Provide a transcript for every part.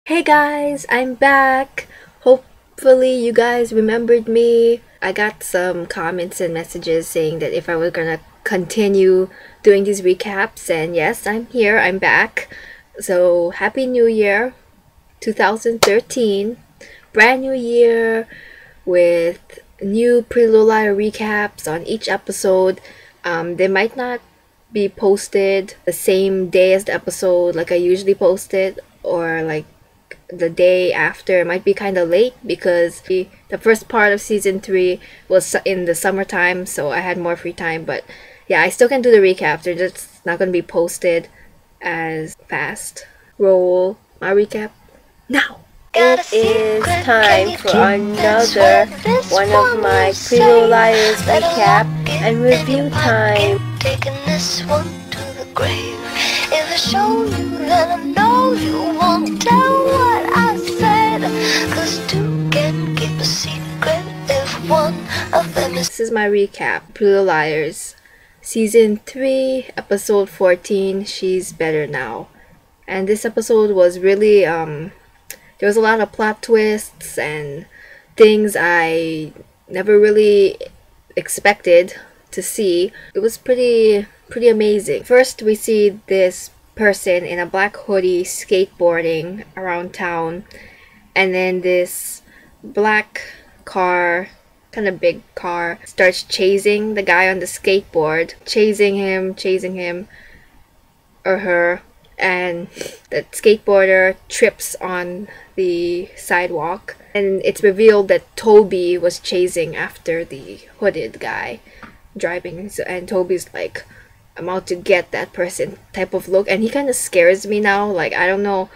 Hey guys, I'm back. Hopefully you guys remembered me. I got some comments and messages saying that if I was gonna continue doing these recaps, and yes, I'm here, I'm back. So happy new year 2013. Brand new year with new pre-Lola recaps on each episode. They might not be posted the same day as the episode like I usually post it, or like the day after. It might be kind of late because the first part of season 3 was in the summertime, so I had more free time. But yeah, I still can do the recaps. They're just not going to be posted as fast. Roll my recap now. It is time for another one of my Pretty Liars recap and review time. Taking this one to the grave. If I show you, then I know you won't tell what I said. 'Cause two can keep a secret if one of them is. This is my recap. Pretty Liars, season 3, episode 14. She's better now. And this episode was really there was a lot of plot twists and things I never really expected to see. It was pretty amazing. First, we see this person in a black hoodie skateboarding around town, and then this black car, kind of big car, starts chasing the guy on the skateboard, chasing him or her, and the skateboarder trips on the sidewalk, and it's revealed that Toby was chasing after the hooded guy driving, and Toby's like, I'm out to get that person type of look, and he kind of scares me now. Like, I don't know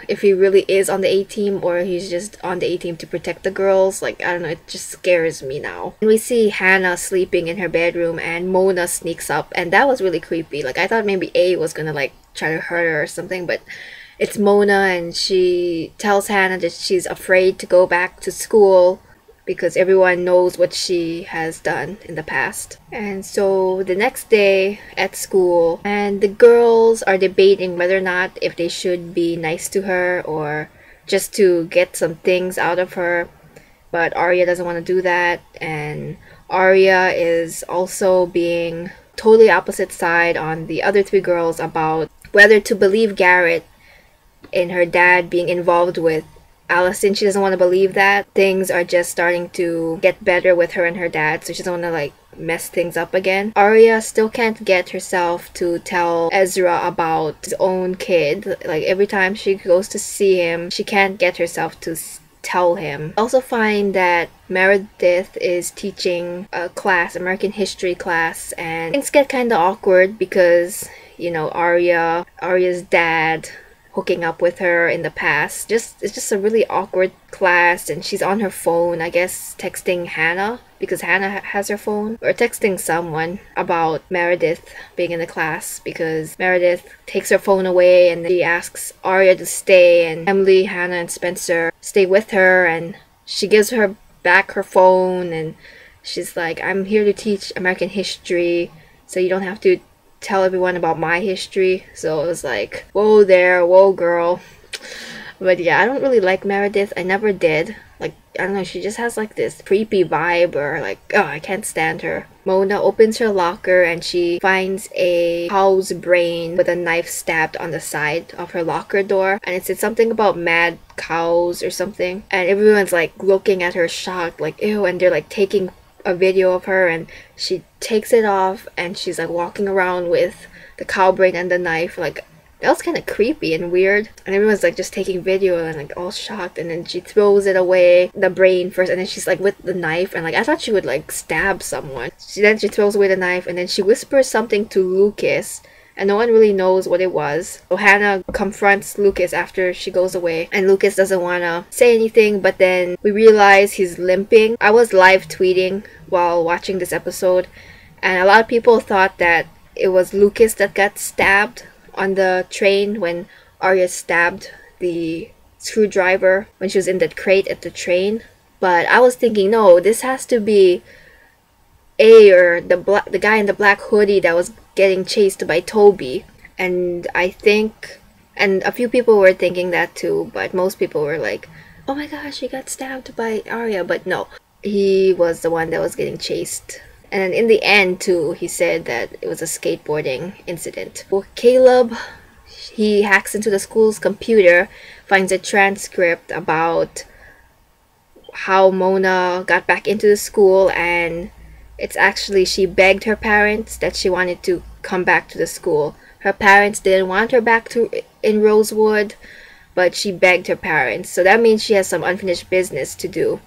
if he really is on the A team or he's just on the A team to protect the girls. Like, I don't know, it just scares me now. And we see Hannah sleeping in her bedroom, and Mona sneaks up, and that was really creepy. Like, I thought maybe A was gonna like try to hurt her or something, but it's Mona, and she tells Hannah that she's afraid to go back to school because everyone knows what she has done in the past. And so the next day at school, and the girls are debating whether or not if they should be nice to her or just to get some things out of her. But Arya doesn't want to do that, and Arya is also being totally opposite side on the other 3 girls about whether to believe Garrett in her dad being involved with Allison. She doesn't want to believe that. Things are just starting to get better with her and her dad, so she doesn't want to like mess things up again. Arya still can't get herself to tell Ezra about his own kid. Like, every time she goes to see him, she can't get herself to tell him. I also find that Meredith is teaching a class, American history class, and things get kind of awkward because, you know, Arya's dad hooking up with her in the past. It's just a really awkward class, and she's on her phone, I guess, texting Hannah because Hannah has her phone, or texting someone about Meredith being in the class because Meredith takes her phone away, and she asks Arya to stay, and Emily, Hannah, and Spencer stay with her, and she gives her back her phone, and she's like, I'm here to teach American history, so you don't have to tell everyone about my history. So it was like, whoa there, whoa girl. But yeah, I don't really like Meredith. I never did. Like, I don't know, she just has like this creepy vibe, or like, oh, I can't stand her. Mona opens her locker and she finds a cow's brain with a knife stabbed on the side of her locker door, and it said something about mad cows or something, and everyone's like looking at her shocked, like, ew, and they're like taking a video of her, and she takes it off and she's like walking around with the cow brain and the knife. Like, that was kind of creepy and weird, and everyone's like just taking video and like all shocked, and then she throws it away, the brain first, and then she's like with the knife, and like I thought she would like stab someone. Then she throws away the knife, and then she whispers something to Lucas, and no one really knows what it was. So Hannah confronts Lucas after she goes away, and Lucas doesn't want to say anything, but then we realize he's limping. I was live tweeting while watching this episode, and a lot of people thought that it was Lucas that got stabbed on the train when Arya stabbed the screwdriver when she was in that crate at the train. But I was thinking, no, this has to be A, or the guy in the black hoodie that was getting chased by Toby. And I think And a few people were thinking that too, but most people were like, oh my gosh, he got stabbed by Arya. But no, he was the one that was getting chased. And in the end too, he said that it was a skateboarding incident. Well, Caleb, he hacks into the school's computer, finds a transcript about how Mona got back into the school, and it's actually she begged her parents that she wanted to come back to the school. Her parents didn't want her back to in Rosewood, but she begged her parents. So that means she has some unfinished business to do.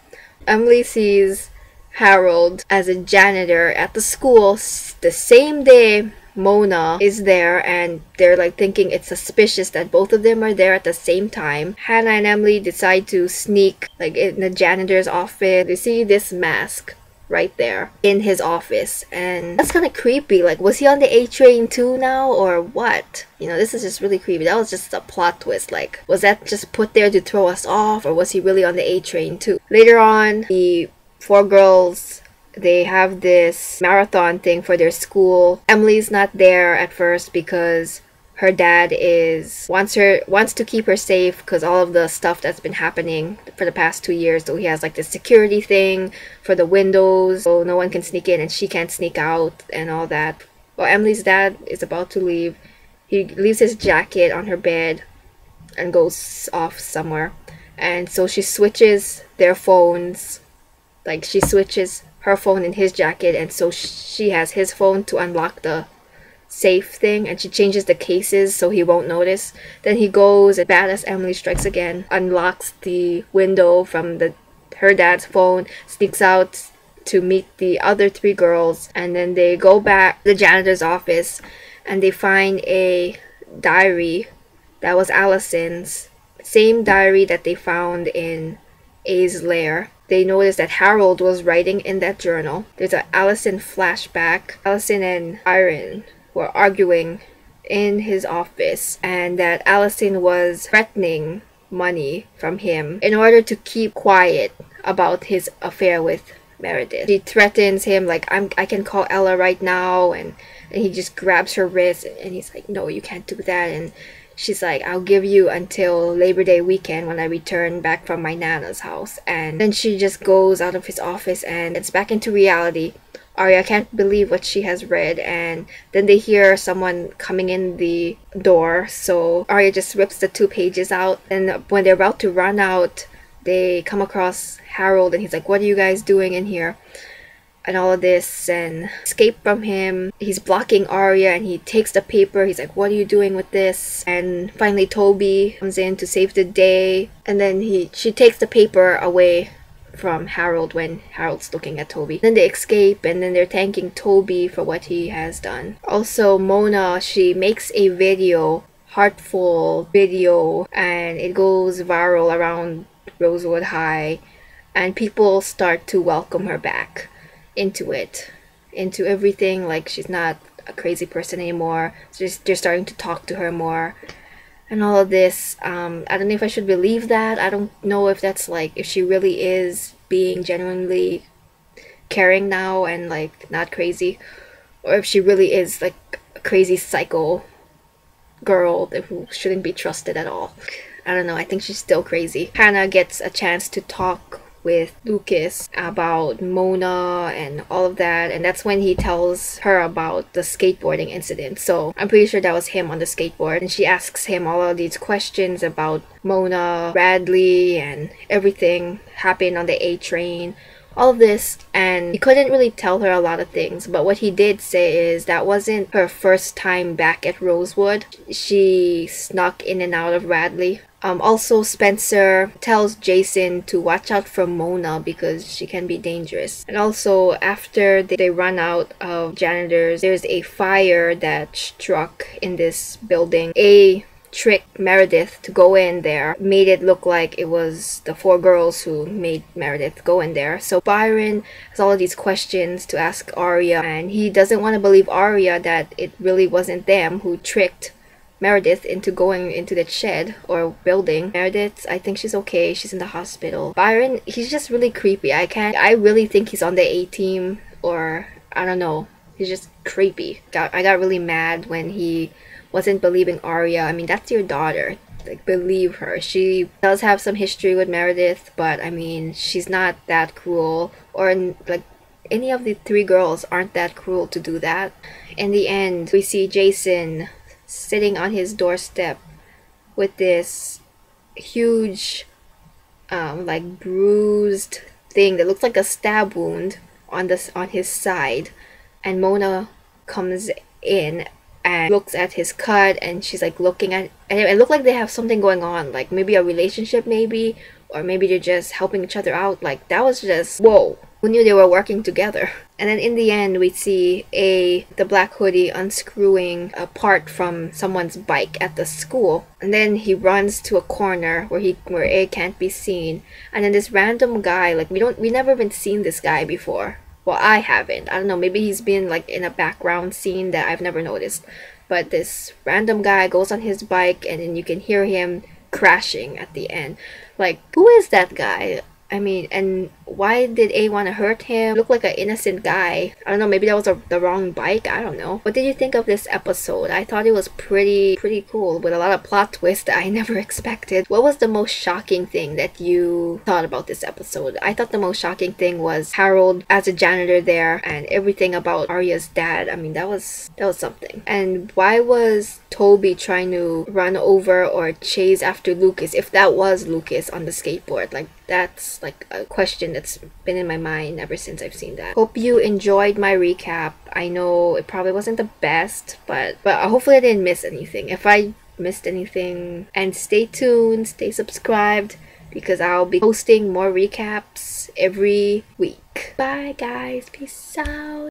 Emily sees Harold as a janitor at the school the same day Mona is there, and they're like thinking it's suspicious that both of them are there at the same time. Hannah and Emily decide to sneak like in the janitor's office. They see this mask right there in his office, and that's kind of creepy. Like, was he on the A train too now, or what? You know, this is just really creepy. That was just a plot twist. Like, was that just put there to throw us off, or was he really on the A train too? Later on, the four girls, they have this marathon thing for their school. Emily's not there at first because her dad wants to keep her safe because all of the stuff that's been happening for the past 2 years. So he has like this security thing for the windows so no one can sneak in and she can't sneak out and all that. Well, Emily's dad is about to leave. He leaves his jacket on her bed and goes off somewhere. And so she switches their phones. Like, she switches her phone in his jacket, and so she has his phone to unlock the safe thing, and she changes the cases so he won't notice. Then he goes, and badass Emily strikes again, unlocks the window from her dad's phone, sneaks out to meet the other three girls, and then they go back to the janitor's office and they find a diary that was Allison's, same diary that they found in A's lair. They noticed that Harold was writing in that journal. There's an Allison flashback. Allison and Byron were arguing in his office, and that Allison was threatening money from him in order to keep quiet about his affair with Meredith. She threatens him like, I can call Ella right now, and he just grabs her wrist and he's like, no, you can't do that. And she's like, I'll give you until Labor Day weekend when I return back from my Nana's house. And then she just goes out of his office and it's back into reality. Arya can't believe what she has read, and then they hear someone coming in the door. So Arya just rips the 2 pages out, and when they're about to run out, they come across Harold and he's like, what are you guys doing in here? And all of this, and escape from him. He's blocking Arya and he takes the paper. He's like, what are you doing with this? And finally Toby comes in to save the day, and then she takes the paper away from Harold when Harold's looking at Toby. Then they escape, and then they're thanking Toby for what he has done. Also, Mona, she makes a video, heartful video, and it goes viral around Rosewood High, and people start to welcome her back into everything. Like, she's not a crazy person anymore. They're starting to talk to her more and all of this. I don't know if I should believe that. I don't know if that's like, if she really is being genuinely caring now and like not crazy, or if she really is like a crazy psycho girl who shouldn't be trusted at all. I don't know. I think she's still crazy. Hannah gets a chance to talk with Lucas about Mona and all of that, and that's when he tells her about the skateboarding incident. So I'm pretty sure that was him on the skateboard, and she asks him all of these questions about Mona, Bradley, and everything happened on the A train, all of this. And he couldn't really tell her a lot of things, but what he did say is that wasn't her first time back at Rosewood. She snuck in and out of Bradley. Also, Spencer tells Jason to watch out for Mona because she can be dangerous. And also, after they run out of janitors, there's a fire that struck in this building. A tricked Meredith to go in there, made it look like it was the 4 girls who made Meredith go in there. So Byron has all of these questions to ask Arya, and he doesn't want to believe Arya that it really wasn't them who tricked Meredith into going into the shed or building. Meredith, I think she's okay. She's in the hospital. Byron, he's just really creepy. I really think he's on the A team, or I don't know. He's just creepy. I got really mad when he wasn't believing Arya. I mean, that's your daughter. Like, believe her. She does have some history with Meredith, but I mean, she's not that cruel. Or like, any of the three girls aren't that cruel to do that. In the end, we see Jason sitting on his doorstep with this huge like bruised thing that looks like a stab wound on his side, and Mona comes in and looks at his cut, and she's like looking at, and it looked like they have something going on, like maybe a relationship, maybe, or maybe they're just helping each other out. Like, that was just whoa. Who knew they were working together? And then in the end, we see the Black Hoodie unscrewing a part from someone's bike at the school, and then he runs to a corner where A can't be seen, and then this random guy, like, we never been seen this guy before. Well, I haven't. I don't know. Maybe he's been like in a background scene that I've never noticed. But this random guy goes on his bike, and then you can hear him crashing at the end. Like, who is that guy? I mean, and why did A want to hurt him? Looked like an innocent guy. I don't know, maybe that was the wrong bike. I don't know. What did you think of this episode? I thought it was pretty cool, with a lot of plot twists that I never expected. What was the most shocking thing that you thought about this episode? I thought the most shocking thing was Harold as a janitor there, and everything about Arya's dad. I mean, that was something. And why was Toby trying to run over or chase after Lucas, if that was Lucas on the skateboard? Like, that's like a question that's been in my mind ever since I've seen that. Hope you enjoyed my recap. I know it probably wasn't the best, but hopefully I didn't miss anything. If I missed anything, and stay tuned, stay subscribed, because I'll be posting more recaps every week. Bye guys, peace out.